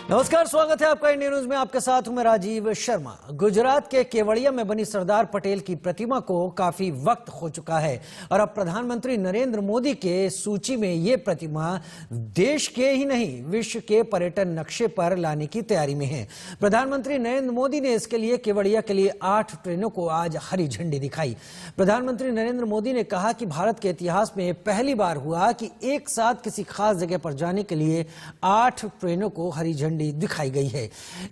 नमस्कार, स्वागत है आपका इंडिया न्यूज में। आपके साथ हूं मैं राजीव शर्मा। गुजरात के केवड़िया में बनी सरदार पटेल की प्रतिमा को काफी वक्त हो चुका है और अब प्रधानमंत्री नरेंद्र मोदी के सूची में ये प्रतिमा देश के ही नहीं विश्व के पर्यटन नक्शे पर लाने की तैयारी में है। प्रधानमंत्री नरेंद्र मोदी ने इसके लिए केवड़िया के लिए 8 ट्रेनों को आज हरी झंडी दिखाई। प्रधानमंत्री नरेंद्र मोदी ने कहा कि भारत के इतिहास में पहली बार हुआ कि एक साथ किसी खास जगह पर जाने के लिए 8 ट्रेनों को हरी झंडी दिखाई गई है।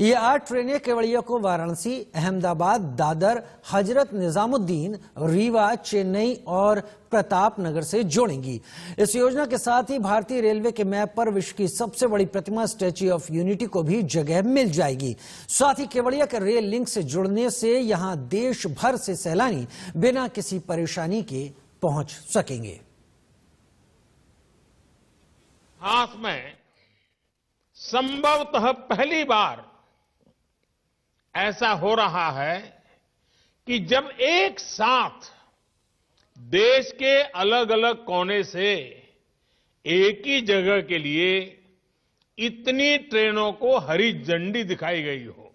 ये 8 ट्रेनें केवड़िया को वाराणसी, अहमदाबाद, दादर, हजरत निजामुद्दीन, रीवा, चेन्नई और प्रताप नगर से जोड़ेंगी। इस योजना के साथ ही भारतीय रेलवे के मैप पर विश्व की सबसे बड़ी प्रतिमा स्टैच्यू ऑफ यूनिटी को भी जगह मिल जाएगी। साथ ही केवड़िया के रेल लिंक से जुड़ने से यहां देश भर से सैलानी बिना किसी परेशानी के पहुंच सकेंगे। हाथ में संभवतः पहली बार ऐसा हो रहा है कि जब एक साथ देश के अलग अलग कोने से एक ही जगह के लिए इतनी ट्रेनों को हरी झंडी दिखाई गई हो।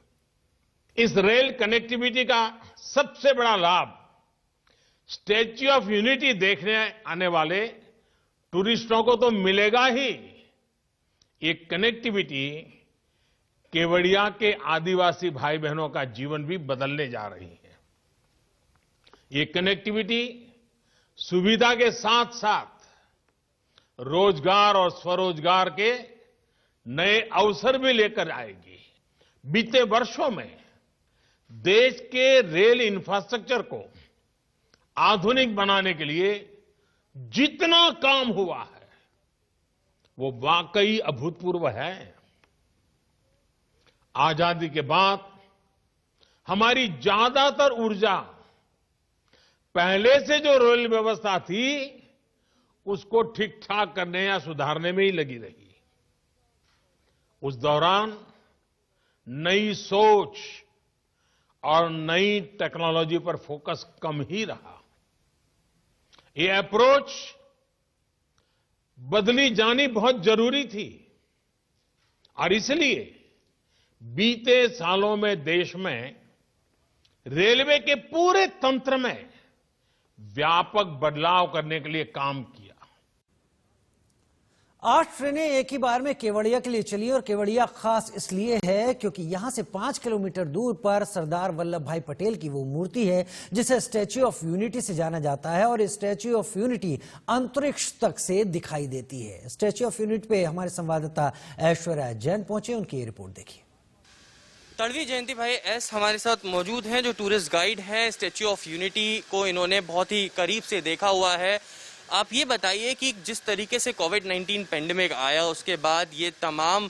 इस रेल कनेक्टिविटी का सबसे बड़ा लाभ स्टैच्यू ऑफ यूनिटी देखने आने वाले टूरिस्टों को तो मिलेगा ही। ये कनेक्टिविटी केवड़िया के आदिवासी भाई बहनों का जीवन भी बदलने जा रही है। ये कनेक्टिविटी सुविधा के साथ साथ रोजगार और स्वरोजगार के नए अवसर भी लेकर आएगी। बीते वर्षों में देश के रेल इंफ्रास्ट्रक्चर को आधुनिक बनाने के लिए जितना काम हुआ है वो वाकई अभूतपूर्व है। आजादी के बाद हमारी ज्यादातर ऊर्जा पहले से जो रेल व्यवस्था थी उसको ठीक ठाक करने या सुधारने में ही लगी रही। उस दौरान नई सोच और नई टेक्नोलॉजी पर फोकस कम ही रहा। ये अप्रोच बदली जानी बहुत जरूरी थी और इसलिए बीते सालों में देश में रेलवे के पूरे तंत्र में व्यापक बदलाव करने के लिए काम किया। 8 ट्रेनें एक ही बार में केवड़िया के लिए चली और केवड़िया खास इसलिए है क्योंकि यहां से 5 किलोमीटर दूर पर सरदार वल्लभ भाई पटेल की वो मूर्ति है जिसे स्टैच्यू ऑफ यूनिटी से जाना जाता है और स्टैच्यू ऑफ यूनिटी अंतरिक्ष तक से दिखाई देती है। स्टैच्यू ऑफ यूनिटी पे हमारे संवाददाता ऐश्वर्या जैन पहुंचे, उनकी रिपोर्ट देखिए। तड़वी जयंती भाई एस हमारे साथ मौजूद हैं जो टूरिस्ट गाइड हैं। स्टैच्यू ऑफ यूनिटी को इन्होंने बहुत ही करीब से देखा हुआ है। आप ये बताइए कि जिस तरीके से कोविड-19 पेंडेमिक आया उसके बाद ये तमाम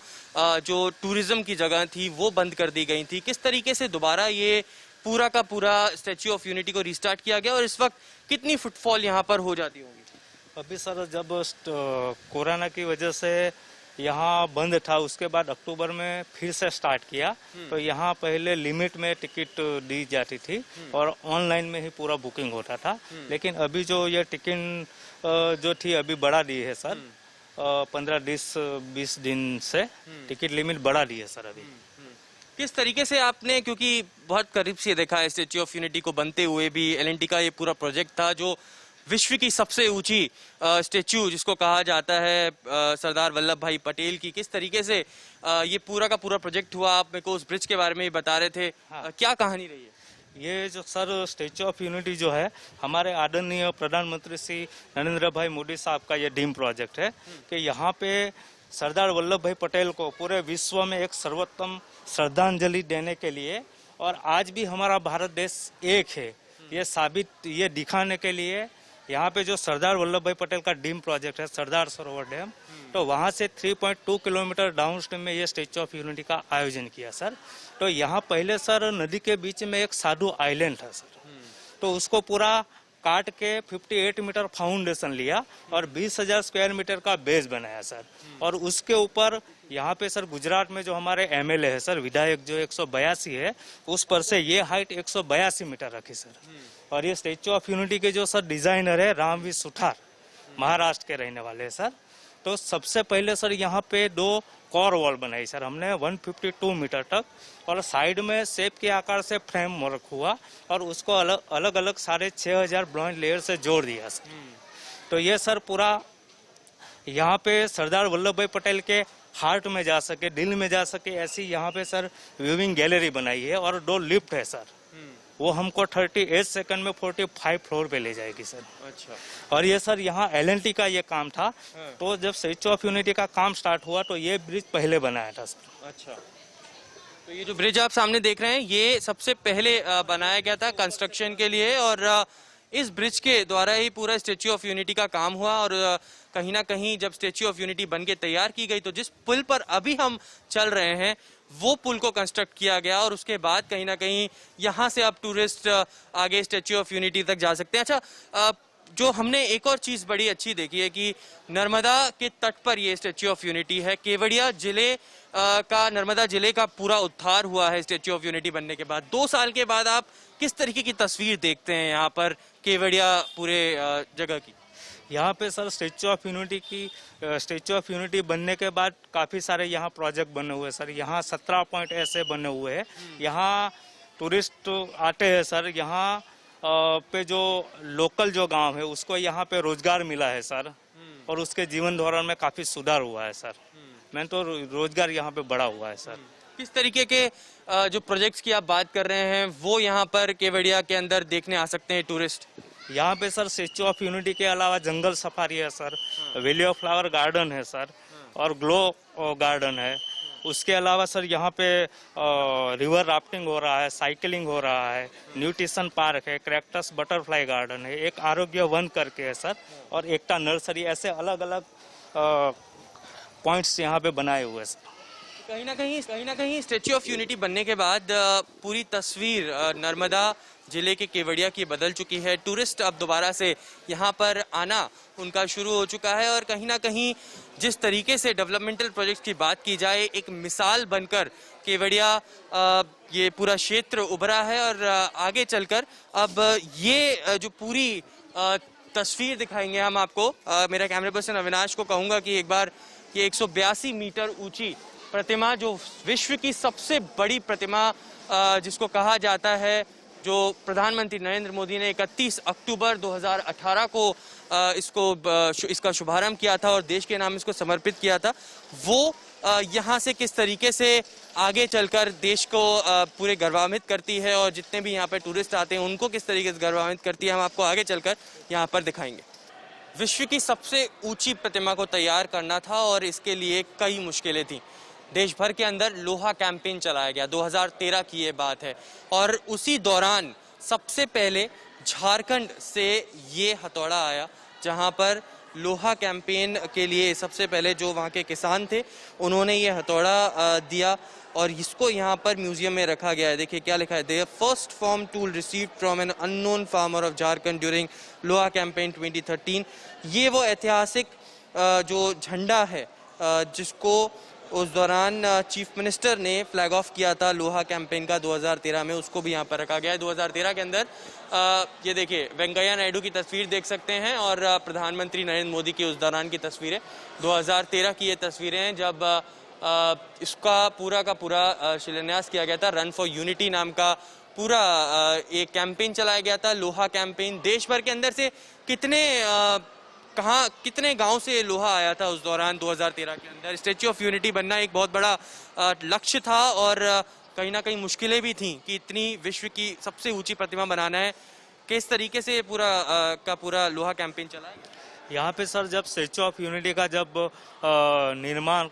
जो टूरिज्म की जगह थी वो बंद कर दी गई थी, किस तरीके से दोबारा ये पूरा का पूरा स्टैच्यू ऑफ यूनिटी को रिस्टार्ट किया गया और इस वक्त कितनी फुटफॉल यहाँ पर हो जाती होगी? अभी सर जब कोरोना की वजह से यहाँ बंद था उसके बाद अक्टूबर में फिर से स्टार्ट किया तो यहाँ पहले लिमिट में टिकट दी जाती थी और ऑनलाइन में ही पूरा बुकिंग होता था। लेकिन अभी जो ये टिकट जो थी अभी बढ़ा दी है सर, 15-20 दिन से टिकट लिमिट बढ़ा दी है सर अभी। किस तरीके से आपने, क्योंकि बहुत करीब से देखा है स्टैच्यू ऑफ यूनिटी को बनते हुए भी, एल&टी का ये पूरा प्रोजेक्ट था जो विश्व की सबसे ऊंची स्टैच्यू जिसको कहा जाता है सरदार वल्लभ भाई पटेल की, किस तरीके से ये पूरा का पूरा प्रोजेक्ट हुआ? आप मेरे को उस ब्रिज के बारे में ही बता रहे थे। हाँ। क्या कहानी रही है? ये जो सर स्टैच्यू ऑफ यूनिटी जो है हमारे आदरणीय प्रधानमंत्री श्री नरेंद्र भाई मोदी साहब का ये ड्रीम प्रोजेक्ट है कि यहाँ पे सरदार वल्लभ भाई पटेल को पूरे विश्व में एक सर्वोत्तम श्रद्धांजलि देने के लिए, और आज भी हमारा भारत देश एक है ये दिखाने के लिए यहाँ पे जो सरदार वल्लभ भाई पटेल का डैम प्रोजेक्ट है सरदार सरोवर डैम, तो वहाँ से 3.2 किलोमीटर डाउन स्ट्रीम में ये स्टैच्यू ऑफ यूनिटी का आयोजन किया सर। तो यहाँ पहले सर नदी के बीच में एक साधु आइलैंड था सर, तो उसको पूरा काट के 58 मीटर फाउंडेशन लिया और 20,000 स्क्वायर मीटर का बेस बनाया सर। और उसके ऊपर यहाँ पे सर गुजरात में जो हमारे एमएलए है सर, विधायक जो 182 है, उस पर से ये हाइट 182 मीटर रखी सर। और ये स्टैच्यू ऑफ यूनिटी के जो सर डिजाइनर है रामवीर सुथार, महाराष्ट्र के रहने वाले हैं सर। तो सबसे पहले सर यहाँ पे 2 कोर वॉल बनाई सर हमने 152 मीटर तक, और साइड में शेप के आकार से फ्रेम वर्क हुआ और उसको अलग अलग साढ़े 6000 ब्लॉइंड लेयर से जोड़ दिया सर। तो ये सर पूरा यहाँ पे सरदार वल्लभ भाई पटेल के हार्ट में जा सके, दिल में जा सके, ऐसी यहाँ पे सर व्यूइंग गैलरी बनाई है और 2 लिफ्ट है सर। वो हमको 38 सेकंड में 45 फ्लोर पे ले जाएगी सर। अच्छा। और ये सर यहाँ LNT का ये काम था, तो जब स्टैच्यू ऑफ यूनिटी का काम स्टार्ट हुआ तो ये ब्रिज पहले बनाया था सर। अच्छा, तो ये जो ब्रिज आप सामने देख रहे हैं ये सबसे पहले बनाया गया था कंस्ट्रक्शन के लिए, और इस ब्रिज के द्वारा ही पूरा स्टैच्यू ऑफ यूनिटी का काम हुआ। और कहीं ना कहीं जब स्टैच्यू ऑफ यूनिटी बन के तैयार की गई तो जिस पुल पर अभी हम चल रहे हैं वो पुल को कंस्ट्रक्ट किया गया, और उसके बाद कहीं ना कहीं यहाँ से अब टूरिस्ट आगे स्टैच्यू ऑफ यूनिटी तक जा सकते हैं। अच्छा, जो हमने एक और चीज बड़ी अच्छी देखी है कि नर्मदा के तट पर ये स्टैच्यू ऑफ यूनिटी है। केवड़िया जिले का, नर्मदा जिले का पूरा उद्धार हुआ है स्टैच्यू ऑफ यूनिटी बनने के बाद। 2 साल के बाद आप किस तरीके की तस्वीर देखते हैं यहाँ पर केवड़िया पूरे जगह की? यहाँ पे सर स्टैच्यू ऑफ यूनिटी बनने के बाद काफी सारे यहाँ प्रोजेक्ट बने हुए हैं सर। यहाँ 17 पॉइंट ऐसे बने हुए हैं। यहाँ टूरिस्ट आते हैं सर। यहाँ पे जो लोकल जो गांव है उसको यहाँ पे रोजगार मिला है सर, और उसके जीवन धोरण में काफी सुधार हुआ है सर। मैं तो रोजगार यहाँ पे बढ़ा हुआ है सर। किस तरीके के जो प्रोजेक्ट्स की आप बात कर रहे हैं वो यहाँ पर केवड़िया के अंदर देखने आ सकते हैं टूरिस्ट? यहाँ पे सर स्टैच्यू ऑफ यूनिटी के अलावा जंगल सफारी है sir, valley of flower garden है सर, और ग्लो गार्डन है। उसके अलावा सर यहाँ पे रिवर राफ्टिंग हो रहा है, साइकिलिंग हो रहा है, न्यूट्रिशन पार्क है, क्रैक्टस बटरफ्लाई गार्डन है, एक आरोग्य वन करके है सर, और एकता नर्सरी, ऐसे अलग अलग पॉइंट्स यहाँ पे बनाए हुए हैं सर। कहीं ना कहीं स्टैच्यू ऑफ यूनिटी बनने के बाद पूरी तस्वीर नर्मदा जिले के केवड़िया की बदल चुकी है। टूरिस्ट अब दोबारा से यहाँ पर आना उनका शुरू हो चुका है, और कहीं ना कहीं जिस तरीके से डेवलपमेंटल प्रोजेक्ट्स की बात की जाए, एक मिसाल बनकर केवड़िया ये पूरा क्षेत्र उभरा है। और आगे चलकर अब ये जो पूरी तस्वीर दिखाएंगे हम आपको। मेरा कैमरा पर्सन अविनाश को कहूँगा कि एक बार ये 182 मीटर ऊंची प्रतिमा, जो विश्व की सबसे बड़ी प्रतिमा जिसको कहा जाता है, जो प्रधानमंत्री नरेंद्र मोदी ने 31 अक्टूबर 2018 को इसका शुभारंभ किया था और देश के नाम इसको समर्पित किया था, वो यहाँ से किस तरीके से आगे चलकर देश को पूरे गौरवान्वित करती है, और जितने भी यहाँ पे टूरिस्ट आते हैं उनको किस तरीके से गौरवान्वित करती है, हम आपको आगे चलकर यहाँ पर दिखाएंगे। विश्व की सबसे ऊंची प्रतिमा को तैयार करना था और इसके लिए कई मुश्किलें थी। देश भर के अंदर लोहा कैंपेन चलाया गया, 2013 की ये बात है, और उसी दौरान सबसे पहले झारखंड से ये हथौड़ा आया, जहां पर लोहा कैंपेन के लिए सबसे पहले जो वहां के किसान थे उन्होंने ये हथौड़ा दिया, और इसको यहाँ पर म्यूजियम में रखा गया है। देखिए क्या लिखा है, the first form tool received from an unknown farmer of Jharkhand during लोहा कैंपेन 2013। ये वो ऐतिहासिक जो झंडा है जिसको उस दौरान चीफ मिनिस्टर ने फ्लैग ऑफ किया था लोहा कैंपेन का 2013 में, उसको भी यहाँ पर रखा गया है। 2013 के अंदर ये देखिए वेंकैया नायडू की तस्वीर देख सकते हैं, और प्रधानमंत्री नरेंद्र मोदी की उस दौरान की तस्वीरें 2013 की ये तस्वीरें हैं, जब इसका पूरा का पूरा शिलान्यास किया गया था। रन फॉर यूनिटी नाम का पूरा एक कैंपेन चलाया गया था, लोहा कैंपेन। देश भर के अंदर से कितने गांव से लोहा आया था उस दौरान 2013 के अंदर। स्टैच्यू ऑफ यूनिटी बनना एक बहुत बड़ा लक्ष्य था, और कहीं ना कहीं मुश्किलें भी थीं कि इतनी विश्व की सबसे ऊंची प्रतिमा बनाना है। किस तरीके से पूरा लोहा कैंपेन चला है? यहाँ पे सर जब स्टैच्यू ऑफ यूनिटी का जब निर्माण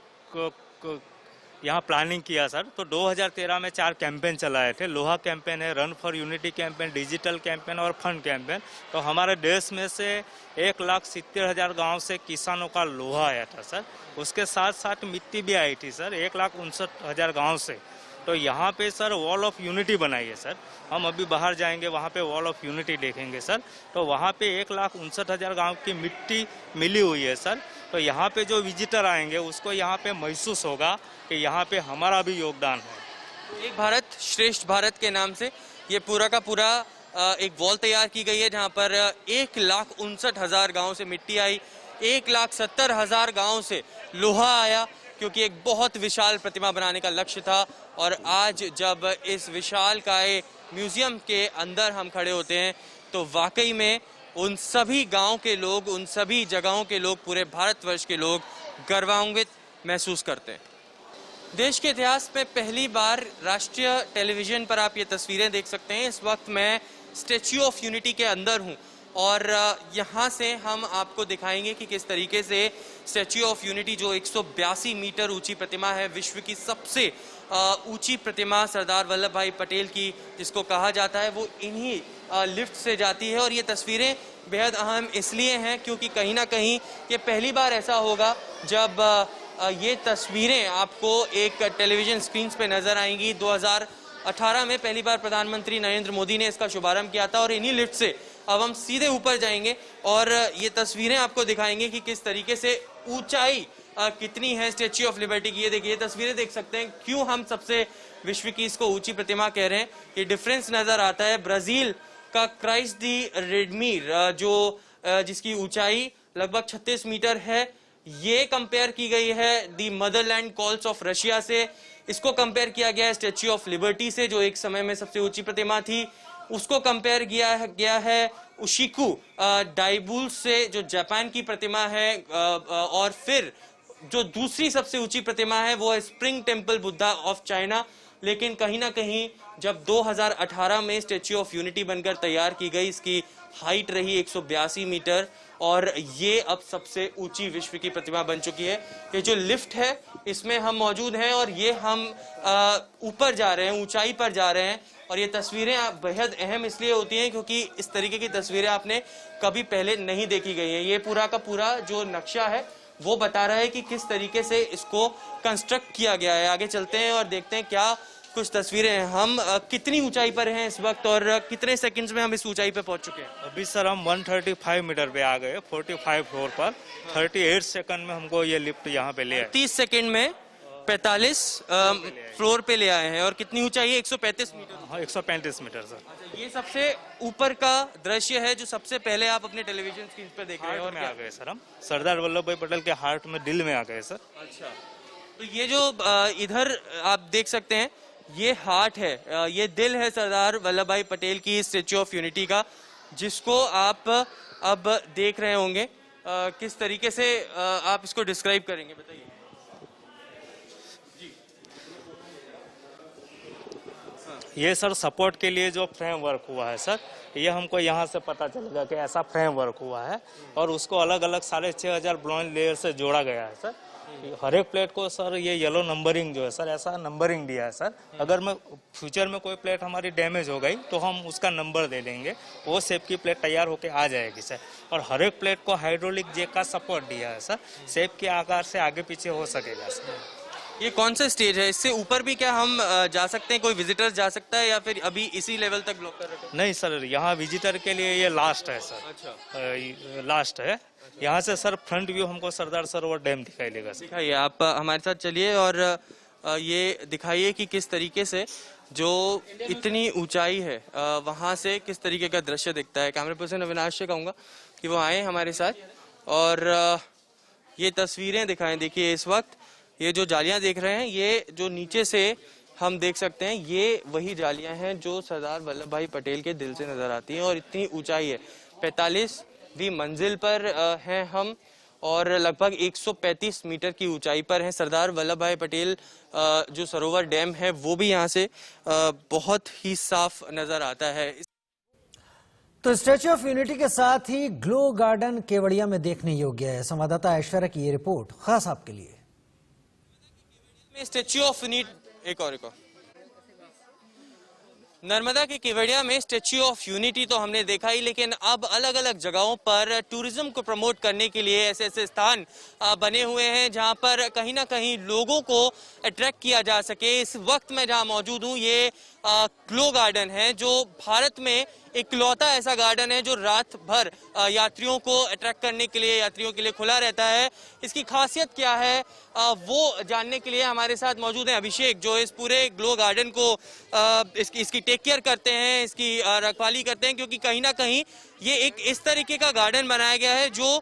यहाँ प्लानिंग किया सर, तो 2013 में 4 कैंपेन चलाए थे। लोहा कैंपेन है, run for unity campaign, digital campaign और फंड कैंपेन। तो हमारे देश में से 1,70,000 गांव से किसानों का लोहा आया था सर। उसके साथ साथ मिट्टी भी आई थी सर 1,59,000 गांव से। तो यहाँ पे सर वॉल ऑफ यूनिटी बनाई है सर। हम अभी बाहर जाएंगे, वहाँ पे वॉल ऑफ यूनिटी देखेंगे सर। तो वहाँ पे 1,59,000 गांव की मिट्टी मिली हुई है सर। तो यहाँ पे जो विजिटर आएंगे उसको यहाँ पे महसूस होगा कि यहाँ पे हमारा भी योगदान है। एक भारत श्रेष्ठ भारत के नाम से ये पूरा का पूरा एक वॉल तैयार की गई है, जहाँ पर 1,59,000 गाँव से मिट्टी आई, 1,70,000 गाँव से लोहा आया, क्योंकि एक बहुत विशाल प्रतिमा बनाने का लक्ष्य था। और आज जब इस विशाल काय म्यूजियम के अंदर हम खड़े होते हैं तो वाकई में उन सभी गांव के लोग, उन सभी जगहों के लोग, पूरे भारतवर्ष के लोग गर्वान्वित महसूस करते हैं। देश के इतिहास में पहली बार राष्ट्रीय टेलीविजन पर आप ये तस्वीरें देख सकते हैं। इस वक्त मैं स्टैच्यू ऑफ यूनिटी के अंदर हूँ और यहाँ से हम आपको दिखाएंगे कि किस तरीके से स्टैच्यू ऑफ यूनिटी, जो 182 मीटर ऊंची प्रतिमा है, विश्व की सबसे ऊंची प्रतिमा सरदार वल्लभ भाई पटेल की जिसको कहा जाता है, वो इन्हीं लिफ्ट से जाती है। और ये तस्वीरें बेहद अहम इसलिए हैं क्योंकि कहीं ना कहीं ये पहली बार ऐसा होगा जब ये तस्वीरें आपको एक टेलीविजन स्क्रीन पे नजर आएंगी। 2018 में पहली बार प्रधानमंत्री नरेंद्र मोदी ने इसका शुभारंभ किया था और इन्हीं लिफ्ट से अब हम सीधे ऊपर जाएंगे और ये तस्वीरें आपको दिखाएंगे कि किस तरीके से ऊंचाई कितनी है स्टैच्यू ऑफ लिबर्टी की। ये देखिए, ये तस्वीरें देख सकते हैं। क्यों हम सबसे विश्व की इसको ऊंची प्रतिमा कह रहे हैं, ये डिफरेंस नजर आता है। ब्राजील का क्राइस्ट दी रेडमीर जो जिसकी ऊंचाई लगभग 36 मीटर है, ये कंपेयर की गई है दी मदरलैंड कॉल्स ऑफ रशिया से। इसको कंपेयर किया गया है स्टैच्यू ऑफ लिबर्टी से, जो एक समय में सबसे ऊंची प्रतिमा थी। उसको कंपेयर किया गया है उशिकू डाइबुल से, जो जापान की प्रतिमा है। और फिर जो दूसरी सबसे ऊंची प्रतिमा है वो है spring temple Buddha of China. लेकिन कहीं ना कहीं जब 2018 में स्टैच्यू ऑफ यूनिटी बनकर तैयार की गई, इसकी हाइट रही 182 मीटर और ये अब सबसे ऊंची विश्व की प्रतिमा बन चुकी है। ये जो लिफ्ट है इसमें हम मौजूद हैं और ये हम ऊपर जा रहे हैं, ऊंचाई पर जा रहे हैं। और ये तस्वीरें बेहद अहम इसलिए होती हैं क्योंकि इस तरीके की तस्वीरें आपने कभी पहले नहीं देखी गई हैं। ये पूरा का पूरा जो नक्शा है वो बता रहा है कि किस तरीके से इसको कंस्ट्रक्ट किया गया है। आगे चलते हैं और देखते हैं क्या कुछ तस्वीरें हैं। हम कितनी ऊंचाई पर हैं इस वक्त और कितने सेकंड्स में हम इस ऊंचाई पे पहुंच चुके हैं? अभी सर हम 135 मीटर पे आ गए, 45 फ्लोर पर। 38 सेकंड में हमको ये लिफ्ट यहाँ पे ले आए। 30 सेकंड में 45 फ्लोर पे ले आए हैं। और कितनी ऊंचाई है? 135 मीटर। हाँ, 135 मीटर सर। अच्छा, ये सबसे ऊपर का दृश्य है जो सबसे पहले आप अपने टेलीविजन स्क्रीन पे देख रहे हैं। और में आ गए सर हम, सरदार वल्लभ भाई पटेल के हार्ट में, दिल में आ गए सर। अच्छा, तो ये जो इधर आप देख सकते हैं ये हार्ट है, ये दिल है सरदार वल्लभ भाई पटेल की स्टैच्यू ऑफ यूनिटी का, जिसको आप अब देख रहे होंगे। किस तरीके से आप इसको डिस्क्राइब करेंगे, बताइए। ये सर सपोर्ट के लिए जो फ्रेमवर्क हुआ है सर, ये हमको यहाँ से पता चलेगा कि ऐसा फ्रेमवर्क हुआ है और उसको अलग अलग 6500 ब्रॉन्ज लेयर से जोड़ा गया है सर। हर एक प्लेट को सर ये येलो नंबरिंग जो है सर, ऐसा नंबरिंग दिया है सर। अगर मैं फ्यूचर में कोई प्लेट हमारी डैमेज हो गई तो हम उसका नंबर दे देंगे, वो शेप की प्लेट तैयार होके आ जाएगी सर। और हर एक प्लेट को हाइड्रोलिक जैक का सपोर्ट दिया है सर, शेप के आकार से आगे पीछे हो सकेगा सर। ये कौन सा स्टेज है? इससे ऊपर भी क्या हम जा सकते हैं? कोई विजिटर जा सकता है या फिर अभी इसी लेवल तक ब्लॉक कर रखे हैं? नहीं सर, यहाँ विजिटर के लिए ये लास्ट है सर। अच्छा, लास्ट है। यहाँ से सर फ्रंट व्यू हमको सरदार सरोवर डैम दिखाई देगा सर। दिखाइए, आप हमारे साथ चलिए और ये दिखाइए कि किस तरीके से जो इतनी ऊंचाई है वहाँ से किस तरीके का दृश्य दिखता है। कैमरा पर्सन अविनाश से कहूँगा कि वो आए हमारे साथ और ये तस्वीरें दिखाएं। देखिए, इस वक्त ये जो जालियां देख रहे हैं, ये जो नीचे से हम देख सकते हैं, ये वही जालियां हैं जो सरदार वल्लभ भाई पटेल के दिल से नजर आती हैं। और इतनी ऊंचाई है, 45वीं मंजिल पर हैं हम और लगभग 135 मीटर की ऊंचाई पर हैं। सरदार वल्लभ भाई पटेल जो सरोवर डैम है वो भी यहाँ से बहुत ही साफ नजर आता है। तो स्टैच्यू ऑफ यूनिटी के साथ ही ग्लो गार्डन केवड़िया में देखने योग्य है। संवाददाता ऐश्वर्या की ये रिपोर्ट खास आपके लिए। स्टैच्यू ऑफ यूनिटी, एक और नर्मदा के केवड़िया में स्टैच्यू ऑफ यूनिटी तो हमने देखा ही, लेकिन अब अलग अलग जगहों पर टूरिज्म को प्रमोट करने के लिए ऐसे ऐसे स्थान बने हुए हैं जहां पर कहीं ना कहीं लोगों को अट्रैक्ट किया जा सके। इस वक्त मैं जहां मौजूद हूं ये ग्लो गार्डन है, जो भारत में इकलौता ऐसा गार्डन है जो रात भर यात्रियों को अट्रैक्ट करने के लिए, यात्रियों के लिए खुला रहता है। इसकी खासियत क्या है वो जानने के लिए हमारे साथ मौजूद है अभिषेक, जो इस पूरे ग्लो गार्डन को इसकी टेक केयर करते हैं, इसकी रखवाली करते हैं, क्योंकि कहीं ना कहीं ये एक इस तरीके का गार्डन बनाया गया है जो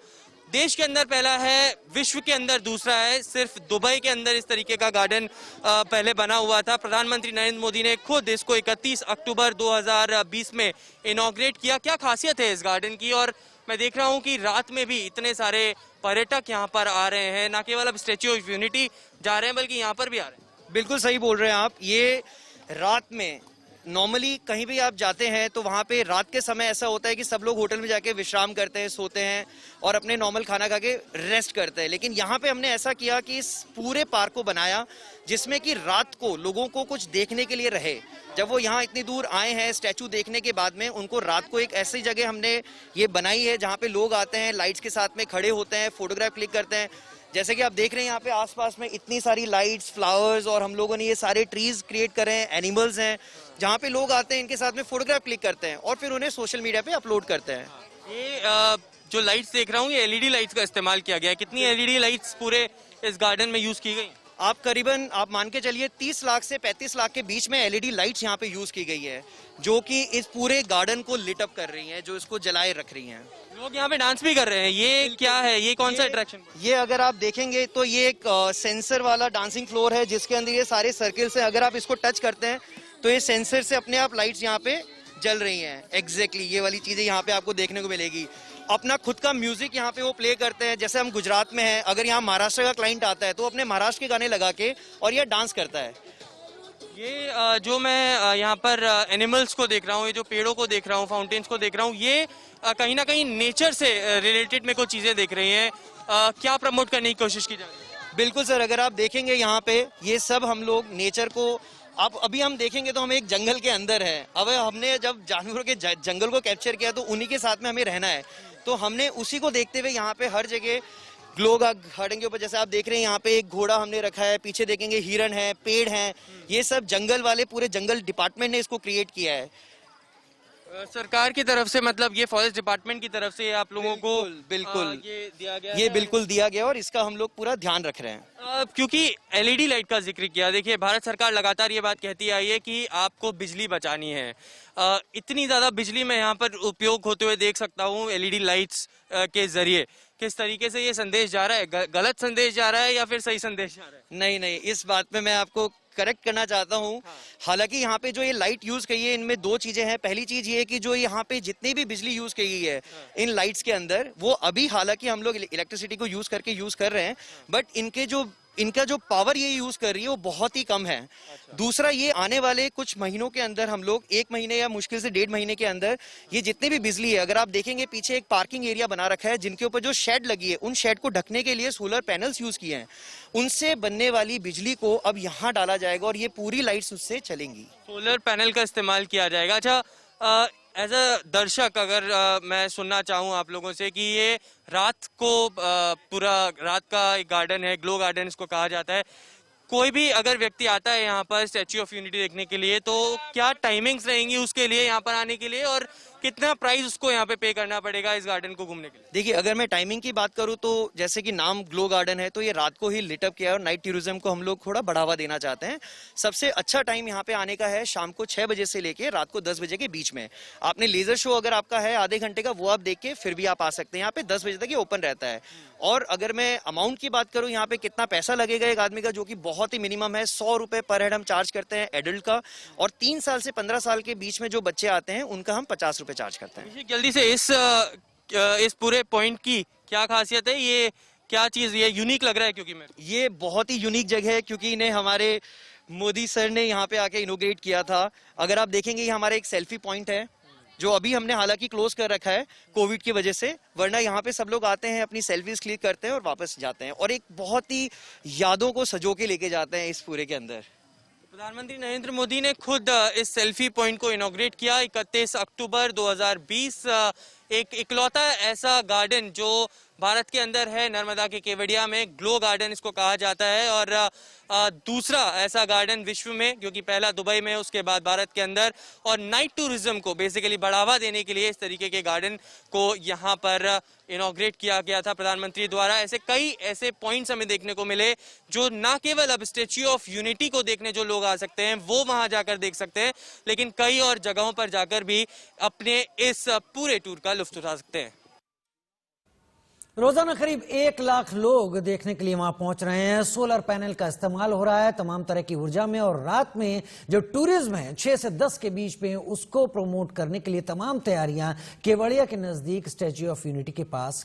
देश के अंदर पहला है, विश्व के अंदर दूसरा है। सिर्फ दुबई के अंदर इस तरीके का गार्डन पहले बना हुआ था। प्रधानमंत्री नरेंद्र मोदी ने खुद इसको 31 अक्टूबर 2020 में इनॉग्रेट किया। क्या खासियत है इस गार्डन की? और मैं देख रहा हूं कि रात में भी इतने सारे पर्यटक यहाँ पर आ रहे हैं, ना केवल अब स्टैच्यू ऑफ यूनिटी जा रहे हैं बल्कि यहाँ पर भी आ रहे हैं। बिल्कुल सही बोल रहे हैं आप। ये रात में नॉर्मली कहीं भी आप जाते हैं तो वहाँ पे रात के समय ऐसा होता है कि सब लोग होटल में जाके विश्राम करते हैं, सोते हैं और अपने नॉर्मल खाना खा के रेस्ट करते हैं। लेकिन यहाँ पे हमने ऐसा किया कि इस पूरे पार्क को बनाया जिसमें कि रात को लोगों को कुछ देखने के लिए रहे। जब वो यहाँ इतनी दूर आए हैं स्टैचू देखने के बाद में, उनको रात को एक ऐसी जगह हमने ये बनाई है जहाँ पे लोग आते हैं, लाइट्स के साथ में खड़े होते हैं, फोटोग्राफ क्लिक करते हैं। जैसे कि आप देख रहे हैं यहाँ पे आसपास में इतनी सारी लाइट्स, फ्लावर्स और हम लोगों ने ये सारे ट्रीज क्रिएट करे हैं, एनिमल्स हैं, जहाँ पे लोग आते हैं, इनके साथ में फोटोग्राफ क्लिक करते हैं और फिर उन्हें सोशल मीडिया पे अपलोड करते हैं। ये जो लाइट्स देख रहा हूँ, ये एलईडी लाइट्स का इस्तेमाल किया गया है। कितनी एलईडी लाइट्स पूरे इस गार्डन में यूज की गई? आप करीबन आप मान के चलिए 30 लाख से 35 लाख के बीच में एलईडी लाइट्स यहाँ पे यूज की गई है, जो कि इस पूरे गार्डन को लिट अप कर रही हैं, जो इसको जलाए रख रही हैं। लोग यहाँ पे डांस भी कर रहे हैं। ये क्या है? ये कौन सा अट्रैक्शन? ये अगर आप देखेंगे तो ये एक सेंसर वाला डांसिंग फ्लोर है जिसके अंदर ये सारे सर्किल्स हैं। अगर आप इसको टच करते हैं तो ये सेंसर से अपने आप लाइट्स यहाँ पे जल रही हैं। एग्जैक्टली ये वाली चीजें यहाँ पे आपको देखने को मिलेगी। अपना खुद का म्यूजिक यहाँ पे वो प्ले करते हैं। जैसे हम गुजरात में हैं, अगर यहाँ महाराष्ट्र का क्लाइंट आता है तो अपने महाराष्ट्र के गाने लगा के और ये डांस करता है। ये जो मैं यहाँ पर एनिमल्स को देख रहा हूँ, ये जो पेड़ों को देख रहा हूँ, फाउंटेन्स को देख रहा हूँ, ये कहीं ना कहीं नेचर से रिलेटेड में कुछ चीजें देख रही हैं। क्या प्रमोट करने की कोशिश की जा रही है? बिल्कुल सर, अगर आप देखेंगे यहाँ पे ये सब हम लोग नेचर को अब अभी हम देखेंगे तो हम एक जंगल के अंदर है। अब हमने जब जानवरों के जंगल को कैप्चर किया तो उन्हीं के साथ में हमें रहना है, तो हमने उसी को देखते हुए यहाँ पे हर जगह ग्लो गार्डन के ऊपर जैसे आप देख रहे हैं यहाँ पे एक घोड़ा हमने रखा है, पीछे देखेंगे हिरन है, पेड़ हैं। ये सब जंगल वाले पूरे जंगल डिपार्टमेंट ने इसको क्रिएट किया है। सरकार की तरफ से, मतलब ये फॉरेस्ट डिपार्टमेंट की तरफ से आप लोगों को बिल्कुल ये दिया गया ये है? बिल्कुल दिया गया और इसका हम लोग पूरा ध्यान रख रहे हैं। क्योंकि एलईडी लाइट का जिक्र किया, देखिए भारत सरकार लगातार ये बात कहती आई है कि आपको बिजली बचानी है। इतनी ज्यादा बिजली मैं यहाँ पर उपयोग होते हुए देख सकता हूँ एलईडी लाइट्स के जरिए। किस तरीके से ये संदेश जा रहा है? गलत संदेश जा रहा है या फिर सही संदेश जा रहा है? नहीं नहीं, इस बात में मैं आपको करेक्ट करना चाहता हूँ। हालांकि यहाँ पे जो ये लाइट यूज की है इनमें दो चीजें हैं। पहली चीज ये है कि जो यहाँ पे जितनी भी बिजली यूज की गई है इन लाइट्स के अंदर, वो अभी हालांकि हम लोग इलेक्ट्रिसिटी को यूज करके यूज कर रहे हैं, बट इनका जो पावर ये यूज कर रही है वो बहुत ही कम है। दूसरा, ये आने वाले कुछ महीनों के अंदर हम लोग 1 महीने या मुश्किल से 1.5 महीने के अंदर ये जितनी भी बिजली है, अगर आप देखेंगे पीछे एक पार्किंग एरिया बना रखा है जिनके ऊपर जो शेड लगी है, उन शेड को ढकने के लिए सोलर पैनल्स यूज किए हैं। उनसे बनने वाली बिजली को अब यहाँ डाला जाएगा और ये पूरी लाइट्स उससे चलेंगी। सोलर पैनल का इस्तेमाल किया जाएगा। अच्छा, एज अ दर्शक अगर मैं सुनना चाहूँ आप लोगों से कि ये रात को पूरा रात का एक गार्डन है, ग्लो गार्डन इसको कहा जाता है। कोई भी अगर व्यक्ति आता है यहाँ पर स्टैच्यू ऑफ यूनिटी देखने के लिए, तो क्या टाइमिंग्स रहेंगी उसके लिए यहाँ पर आने के लिए, और कितना प्राइस उसको यहाँ पे करना पड़ेगा इस गार्डन को घूमने के लिए? देखिए, अगर मैं टाइमिंग की बात करूं तो जैसे कि नाम ग्लो गार्डन है तो ये रात को ही लिट अप किया है और नाइट टूरिज्म को हम लोग थोड़ा बढ़ावा देना चाहते हैं। सबसे अच्छा टाइम यहाँ पे आने का है शाम को 6 बजे से लेके रात को 10 बजे के बीच में। आपने लेजर शो अगर आपका है आधे घंटे का, वो आप देख के फिर भी आप आ सकते हैं। यहाँ पे 10 बजे तक ये ओपन रहता है। और अगर मैं अमाउंट की बात करूं यहाँ पे कितना पैसा लगेगा एक आदमी का, जो कि बहुत ही मिनिमम है, 100 रुपए पर हेड हम चार्ज करते हैं एडल्ट का, और 3 साल से 15 साल के बीच में जो बच्चे आते हैं उनका हम 50 रुपए चार्ज करते हैं। जल्दी से इस पूरे पॉइंट की क्या खासियत है? ये क्या चीज ये यूनिक लग रहा है? क्योंकि मैं ये बहुत ही यूनिक जगह है क्योंकि इन्हें हमारे मोदी सर ने यहाँ पे आके इनोग्रेट किया था। अगर आप देखेंगे ये हमारा एक सेल्फी पॉइंट है जो अभी हमने हालांकि क्लोज कर रखा है कोविड की वजह से, वरना यहाँ पे सब लोग आते हैं, अपनी सेल्फीज क्लिक करते हैं और वापस जाते हैं, और एक बहुत ही यादों को सजो के लेके जाते हैं इस पूरे के अंदर। प्रधानमंत्री नरेंद्र मोदी ने खुद इस सेल्फी पॉइंट को इनॉग्रेट किया 31 अक्टूबर 2020। एक इकलौता ऐसा गार्डन जो भारत के अंदर है, नर्मदा के केवड़िया में, ग्लो गार्डन इसको कहा जाता है, और दूसरा ऐसा गार्डन विश्व में, क्योंकि पहला दुबई में, उसके बाद भारत के अंदर। और नाइट टूरिज्म को बेसिकली बढ़ावा देने के लिए इस तरीके के गार्डन को यहाँ पर इनॉग्रेट किया गया था प्रधानमंत्री द्वारा। ऐसे कई ऐसे पॉइंट्स हमें देखने को मिले जो ना केवल अब स्टैच्यू ऑफ यूनिटी को देखने जो लोग आ सकते हैं वो वहां जाकर देख सकते हैं, लेकिन कई और जगहों पर जाकर भी अपने इस पूरे टूर का लुत्फ उठा सकते हैं। रोजाना करीब 1 लाख लोग देखने के लिए वहां पहुंच रहे हैं। सोलर पैनल का इस्तेमाल हो रहा है तमाम तरह की ऊर्जा में, और रात में जो टूरिज्म है 6 से 10 के बीच में, उसको प्रमोट करने के लिए तमाम तैयारियां केवड़िया के नजदीक स्टैच्यू ऑफ यूनिटी के पास